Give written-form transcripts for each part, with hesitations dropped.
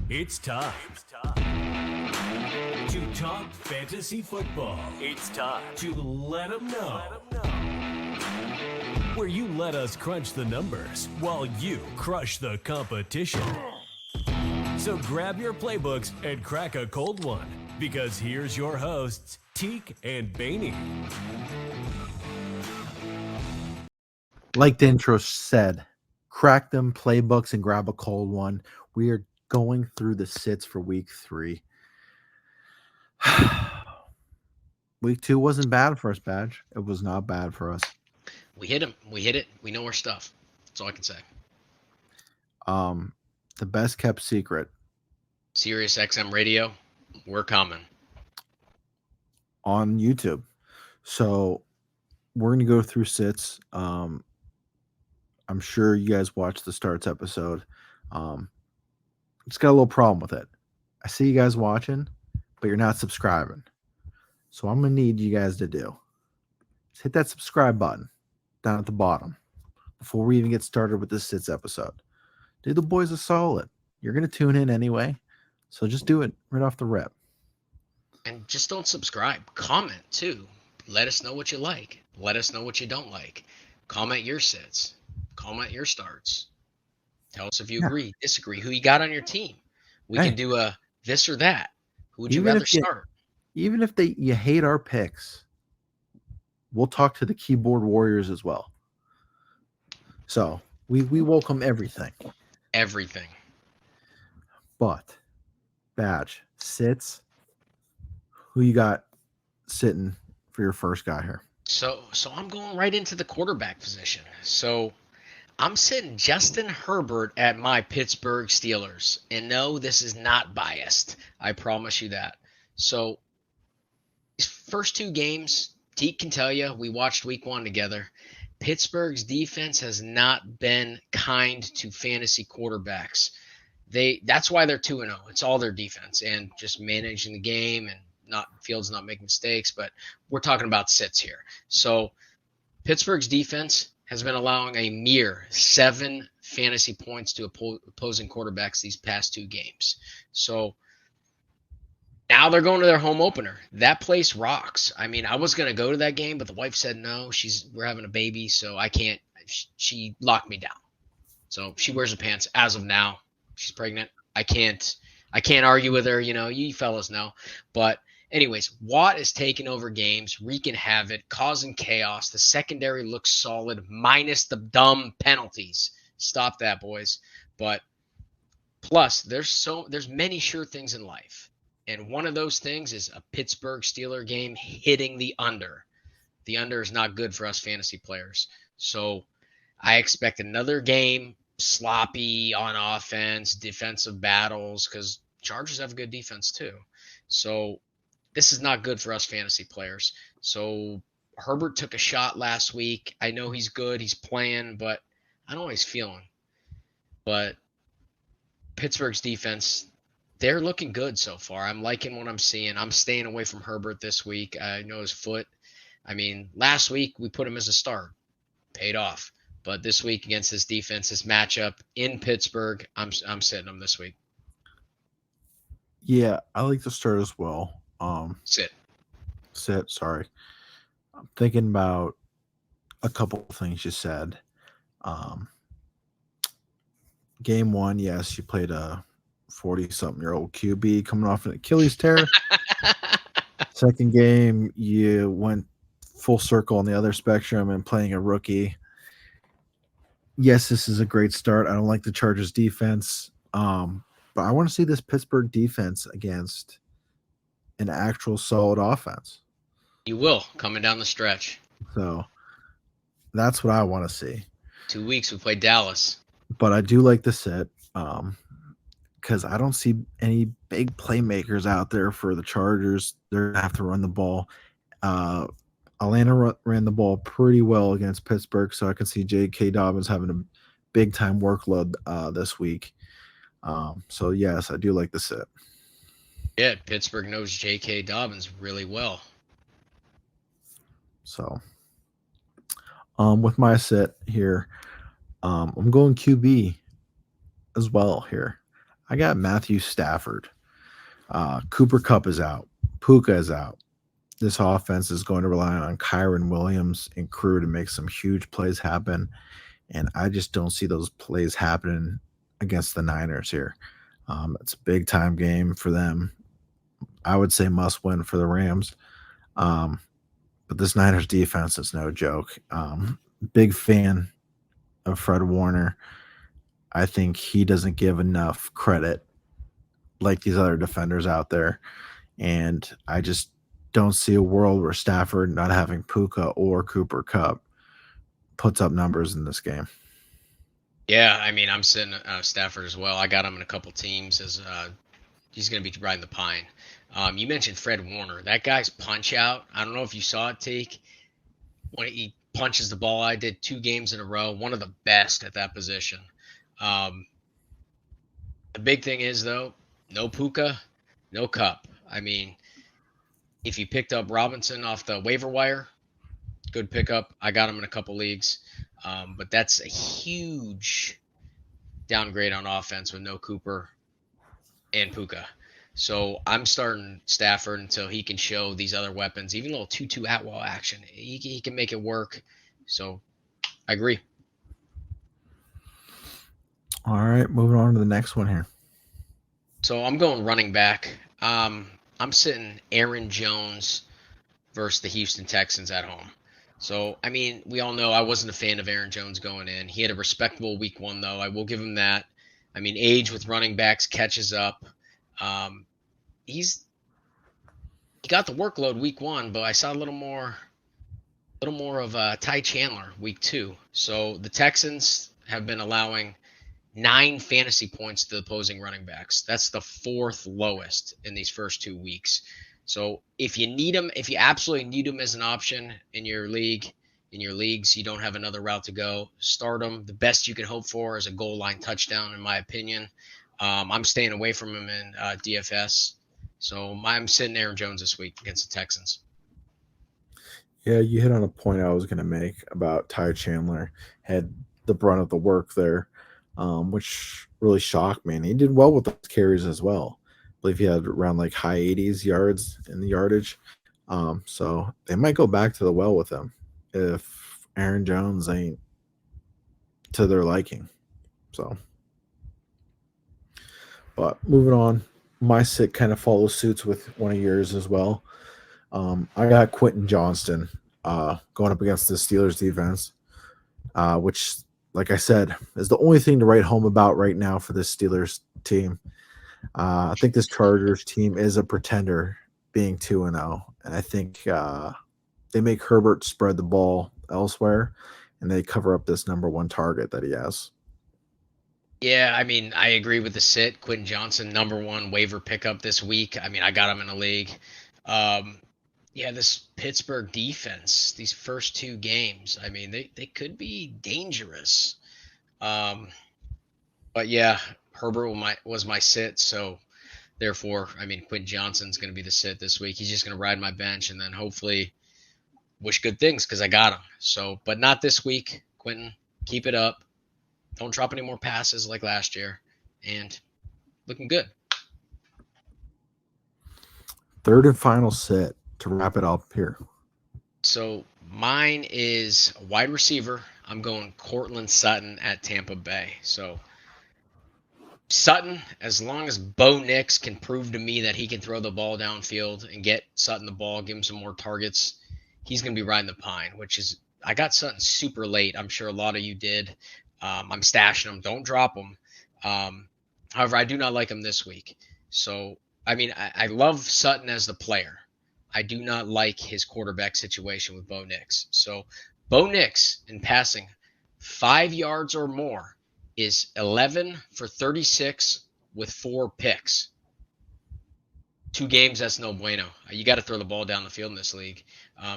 It's time to talk fantasy football. It's time to let them know. Where you let us crunch the numbers while you crush the competition. So grab your playbooks and crack a cold one, because here's your hosts, Teak and Baney. Like the intro said, crack them playbooks and grab a cold one. We are going through the sits for week 3. Week 2 wasn't bad for us, Badge. It was not bad for us. We hit him. We hit it. We know our stuff. That's all I can say. The best kept secret Sirius XM Radio, we're coming. on YouTube. So we're going to go through sits. I'm sure you guys watched the starts episode. Just got a little problem with it. I see you guys watching, but you're not subscribing. So I'm going to need you guys to do is hit that subscribe button down at the bottom before we even get started with this sits episode. Do the boys a solid. You're going to tune in anyway, so just do it right off the rip. And just don't subscribe. Comment, too. Let us know what you like. Let us know what you don't like. Comment your sits. Comment your starts. Tell us if you agree, disagree, who you got on your team. We can do a this or that. Who would you rather start? Even if you hate our picks, we'll talk to the keyboard warriors as well. So we welcome everything. Everything. But Badge, sits, who you got sitting for your first guy here? So I'm going right into the quarterback position. So I'm sitting Justin Herbert at my Pittsburgh Steelers. And no, this is not biased. I promise you that. So first 2 games, Teak can tell you, we watched week 1 together. Pittsburgh's defense has not been kind to fantasy quarterbacks. That's why they're 2-0. It's all their defense and just managing the game and Fields not making mistakes, but we're talking about sits here. So Pittsburgh's defense has been allowing a mere 7 fantasy points to opposing quarterbacks these past 2 games. So now they're going to their home opener. That place rocks. I mean, I was going to go to that game, but the wife said no. We're having a baby, so I can't. She locked me down. So she wears the pants as of now. She's pregnant. I can't argue with her. You know, you fellas know. But anyways, Watt is taking over games, wreaking havoc, causing chaos. The secondary looks solid, minus the dumb penalties. Stop that, boys. But plus, there's many sure things in life. And one of those things is a Pittsburgh Steeler game hitting the under. The under is not good for us fantasy players. So I expect another game sloppy on offense, defensive battles, because Chargers have a good defense too. So this is not good for us fantasy players. So Herbert took a shot last week. I know he's good. He's playing, but I don't know how he's feeling. But Pittsburgh's defense, they're looking good so far. I'm liking what I'm seeing. I'm staying away from Herbert this week. I know his foot. I mean, last week we put him as a start. Paid off. But this week against this defense, this matchup in Pittsburgh, I'm sitting him this week. Yeah, I like the start as well. Sit. Sorry. I'm thinking about a couple of things you said. Game 1, yes, you played a 40-something-year-old QB coming off an Achilles tear. Second game, you went full circle on the other spectrum and playing a rookie. Yes, this is a great start. I don't like the Chargers defense, but I want to see this Pittsburgh defense against an actual solid offense. You will, coming down the stretch. So that's what I want to see. 2 weeks, we played Dallas. But I do like the sit because I don't see any big playmakers out there for the Chargers. They're going to have to run the ball. Atlanta ran the ball pretty well against Pittsburgh, so I can see J.K. Dobbins having a big-time workload this week. So, yes, I do like the sit. Yeah, Pittsburgh knows J.K. Dobbins really well. So, with my sit here, I'm going QB as well here. I got Matthew Stafford. Cooper Cup is out. Puka is out. This offense is going to rely on Kyron Williams and crew to make some huge plays happen. And I just don't see those plays happening against the Niners here. It's a big time game for them. I would say must win for the Rams. Um, but this Niners defense is no joke. Big fan of Fred Warner. I think he doesn't give enough credit like these other defenders out there. And I just don't see a world where Stafford not having Puka or Cooper Cup puts up numbers in this game. Yeah, I mean, I'm sitting Stafford as well. I got him in a couple teams as he's going to be riding the pine. You mentioned Fred Warner. That guy's punch out. I don't know if you saw it, Take. When he punches the ball, I did 2 games in a row. One of the best at that position. The big thing is, though, no Puka, no Cup. I mean, if you picked up Robinson off the waiver wire, good pickup. I got him in a couple leagues. But that's a huge downgrade on offense with no Cooper and Puka. So I'm starting Stafford until he can show these other weapons, even a little 2-2 Atwell action. He can make it work. So I agree. All right, moving on to the next one here. So I'm going running back. I'm sitting Aaron Jones versus the Houston Texans at home. So, I mean, we all know I wasn't a fan of Aaron Jones going in. He had a respectable week 1, though. I will give him that. I mean, age with running backs catches up. He got the workload week 1, but I saw a little more of Ty Chandler week 2. So the Texans have been allowing 9 fantasy points to the opposing running backs. That's the 4th lowest in these first 2 weeks. So if you need him, if you absolutely need him as an option in your leagues, you don't have another route to go, start him. The best you can hope for is a goal line touchdown, in my opinion. I'm staying away from him in DFS. So I'm sitting Aaron Jones this week against the Texans. Yeah, you hit on a point I was going to make about Ty Chandler. Had the brunt of the work there, which really shocked me. And he did well with those carries as well. I believe he had around like high 80s yards in the yardage. So they might go back to the well with him if Aaron Jones ain't to their liking. So, but moving on, my sit kind of follows suits with one of yours as well. I got Quinton Johnston going up against the Steelers defense, which, like I said, is the only thing to write home about right now for this Steelers team. I think this Chargers team is a pretender, being 2-0, and I think they make Herbert spread the ball elsewhere, and they cover up this number 1 target that he has. Yeah, I mean, I agree with the sit. Quinton Johnson, number 1 waiver pickup this week. I mean, I got him in a league. Yeah, this Pittsburgh defense, these first 2 games, I mean, they could be dangerous. But yeah, Herbert was my sit, so therefore, I mean, Quinton Johnson's going to be the sit this week. He's just going to ride my bench and then hopefully wish good things because I got him. So, but not this week, Quinton. Keep it up. Don't drop any more passes like last year, and looking good. Third and final sit to wrap it up here. So mine is a wide receiver. I'm going Courtland Sutton at Tampa Bay. So Sutton, as long as Bo Nix can prove to me that he can throw the ball downfield and get Sutton the ball, give him some more targets, he's going to be riding the pine, which is, I got Sutton super late. I'm sure a lot of you did. I'm stashing him. Don't drop him. However, I do not like him this week. So, I mean, I love Sutton as the player. I do not like his quarterback situation with Bo Nix. So, Bo Nix in passing 5 yards or more is 11 for 36 with 4 picks. 2 games, that's no bueno. You got to throw the ball down the field in this league,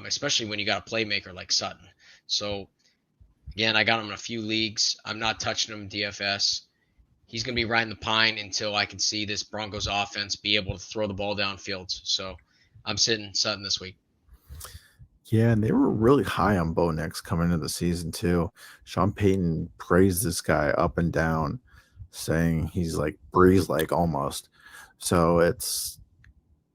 especially when you got a playmaker like Sutton. So, again, I got him in a few leagues. I'm not touching him in DFS. He's going to be riding the pine until I can see this Broncos offense be able to throw the ball downfield. So, I'm sitting Sutton this week. Yeah, and they were really high on Bo Nix coming into the season too. Sean Payton praised this guy up and down. saying he's like Breeze-like almost. So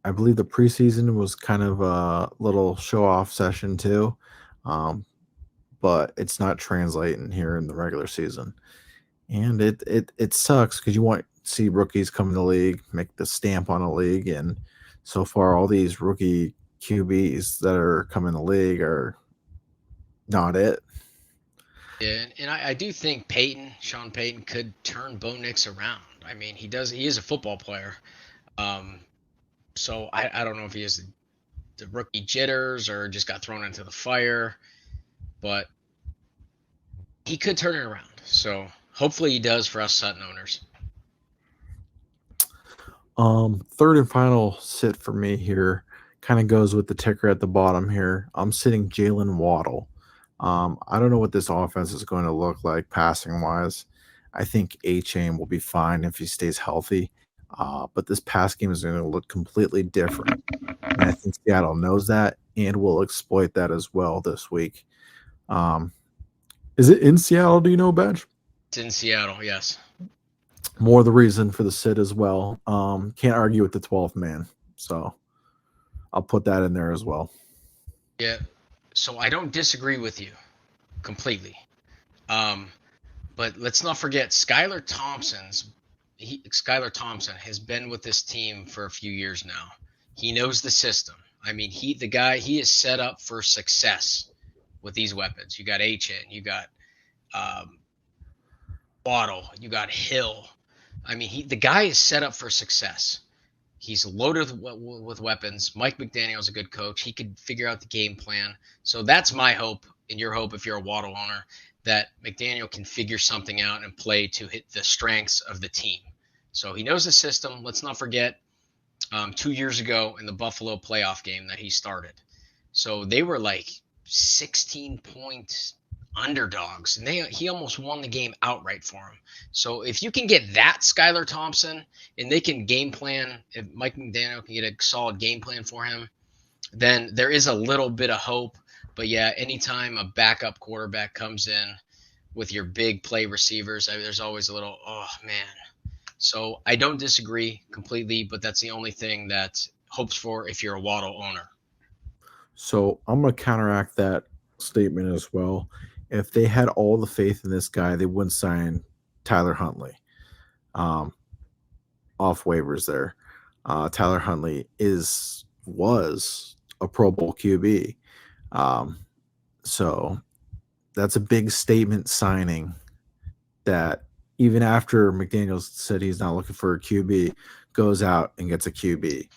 I believe the preseason was kind of a little show-off session too, but it's not translating here in the regular season. And it sucks because you want to see rookies come in the league, make the stamp on a league, and so far all these rookie QBs that are coming in the league are not it. Yeah, and I do think Sean Payton could turn Bo Nix around. I mean, he does. He is a football player. Um, so I don't know if he has the rookie jitters or just got thrown into the fire, but he could turn it around. So hopefully he does for us Sutton owners. Third and final sit for me here kind of goes with the ticker at the bottom here. I'm sitting Jalen Waddle. I don't know what this offense is going to look like passing wise. I think A-Chain will be fine if he stays healthy. But this pass game is going to look completely different. And I think Seattle knows that and will exploit that as well this week. Is it in Seattle? Do you know, Badge? It's in Seattle, yes. More the reason for the sit as well. Can't argue with the 12th man. So I'll put that in there as well. Yeah. So I don't disagree with you completely. But let's not forget Skylar Thompson has been with this team for a few years now. He knows the system. I mean, he is set up for success with these weapons. You got H-N, you got Waddle, you got Hill. I mean, the guy is set up for success. He's loaded with weapons. Mike McDaniel's a good coach. He could figure out the game plan. So that's my hope and your hope if you're a Waddle owner, that McDaniel can figure something out and play to hit the strengths of the team. So he knows the system. Let's not forget 2 years ago in the Buffalo playoff game that he started. So they were like 16-point underdogs, and he almost won the game outright for him. So if you can get that Skylar Thompson, and they can game plan, if Mike McDaniel can get a solid game plan for him, then there is a little bit of hope. But yeah, anytime a backup quarterback comes in with your big play receivers, there's always a little, oh man. So I don't disagree completely, but that's the only thing that hopes for if you're a Waddle owner. So I'm going to counteract that statement as well. If they had all the faith in this guy, they wouldn't sign Tyler Huntley off waivers there. Tyler Huntley was a Pro Bowl QB. So that's a big statement signing that even after McDaniels said he's not looking for a QB, goes out and gets a QB.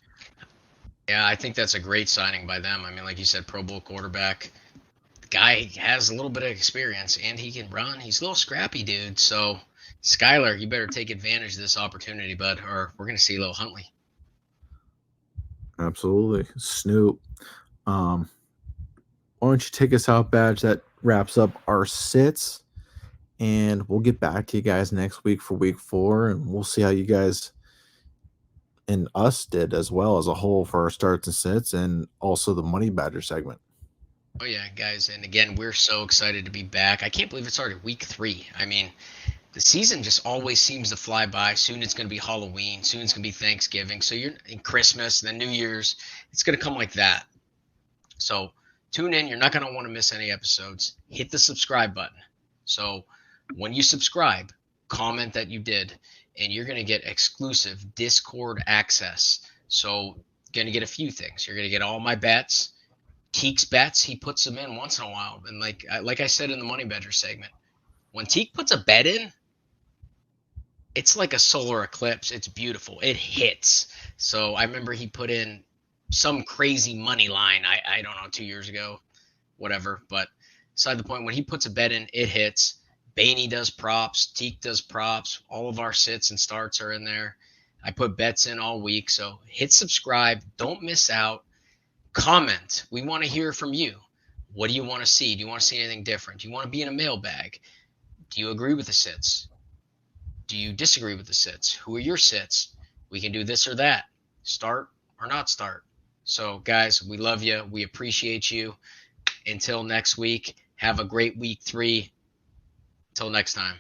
Yeah, I think that's a great signing by them. I mean, like you said, Pro Bowl quarterback. The guy has a little bit of experience, and he can run. He's a little scrappy, dude. So, Skylar, you better take advantage of this opportunity, bud, or we're going to see a little Huntley. Absolutely. Snoop. Why don't you take us out, Badge? That wraps up our sits. And we'll get back to you guys next week for week 4, and we'll see how you guys and us did as well as a whole for our starts and sits, and also the Money Badger segment. Oh, yeah, guys. And again, we're so excited to be back. I can't believe it's already week 3. I mean, the season just always seems to fly by. Soon it's going to be Halloween. Soon it's going to be Thanksgiving. So you're in Christmas, and then New Year's. It's going to come like that. So tune in. You're not going to want to miss any episodes. Hit the subscribe button. So when you subscribe, comment that you did, and you're going to get exclusive Discord access. So you're going to get a few things. You're going to get all my bets. Teek's bets, he puts them in once in a while. And like I said in the Money Badger segment, when Teek puts a bet in, it's like a solar eclipse. It's beautiful. It hits. So I remember he put in some crazy money line, I don't know, 2 years ago, whatever. But beside the point, when he puts a bet in, it hits. Bainey does props. Teek does props. All of our sits and starts are in there. I put bets in all week. So hit subscribe. Don't miss out. Comment. We want to hear from you. What do you want to see? Do you want to see anything different? Do you want to be in a mailbag? Do you agree with the sits? Do you disagree with the sits? Who are your sits? We can do this or that. Start or not start. So, guys, we love you. We appreciate you. Until next week, have a great week 3. Until next time.